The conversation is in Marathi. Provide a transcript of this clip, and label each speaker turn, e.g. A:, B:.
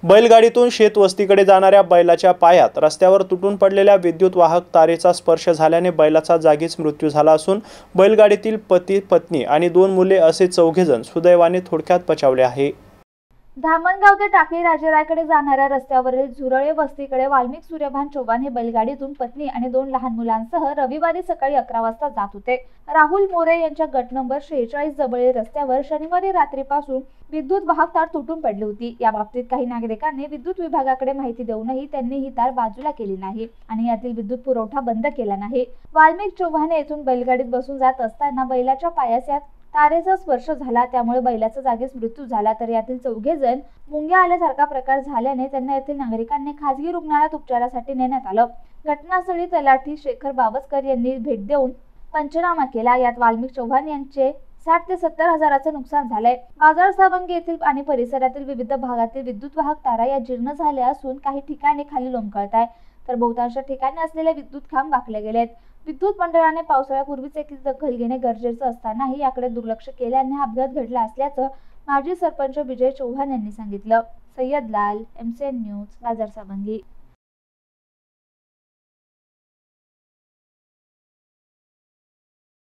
A: बैलगाडीतून शेतवस्तीकडे जाणाऱ्या बैलाच्या पायात रस्त्यावर तुटून पडलेल्या विद्युत वाहक तारेचा स्पर्श झाल्याने बैलाचा जागीच मृत्यू झाला असून बैलगाडीतील पती, पत्नी आणि 2 मुले असे 4घे जण सुदैवाने थोडक्यात बचावले आहे।
B: धामणगाव ते टाकळी राजेरायकडे जाणाऱ्या रस्त्यावरील झुरळे वस्तीकडे वाल्मिक सूर्यभान चव्हाण हे बैलगाडीतून पत्नी आणि 2 लहान मुलांसह रविवारी सकाळी 11 वाजता जात होते। राहुल मोरे यांच्या गट नंबर 46 जवळील रस्त्यावर शनिवारी रात्रीपासून विद्युत वाहक तार तुटून पडली होती। या बाबतीत काही नागरिकांनी विद्युत विभागाकडे माहिती देऊनही त्यांनी ही तार बाजूला केली नाही आणि यातील विद्युत पुरवठा बंद केला नाही। वाल्मिक चव्हाण येथून बैलगाडीत बसून जात असताना बैलाच्या पायास या तारेचा स्पर्श झाला, त्यामुळे बैलाचा जागीच मृत्यू झाला। तर यातील 4घे जण मुंग्या आल्यासारखा प्रकार झाल्याने त्यांना येथील नागरिकांनी खासगी रुग्णालयात उपचारासाठी नेण्यात आलं। घटनास्थळी तलाठी शेखर बावस्कर यांनी भेट देऊन पंचनामा केला। यात वाल्मिक चव्हाण यांचे 60 ते 70 हजाराचं नुकसान झालंय। बाजार सावंगी येथील आणि परिसरातील विविध भागातील विद्युत वाहक तारा या जीर्ण झाल्या असून काही ठिकाणी खाली लोंबकळत आहे, तर बहुतांश ठिकाणी असलेले विद्युत खांब वाकले गेलेत। विद्युत मंडळाने पावसाळ्यापूर्वीच एक दखल घेणे गरजेचं असतानाही याकडे दुर्लक्ष केल्याने हा अपघात घडला असल्याचं माजी सरपंच विजय चव्हाण यांनी सांगितलं। सय्यद लाल, MCN न्यूज, बाजार सावंगी।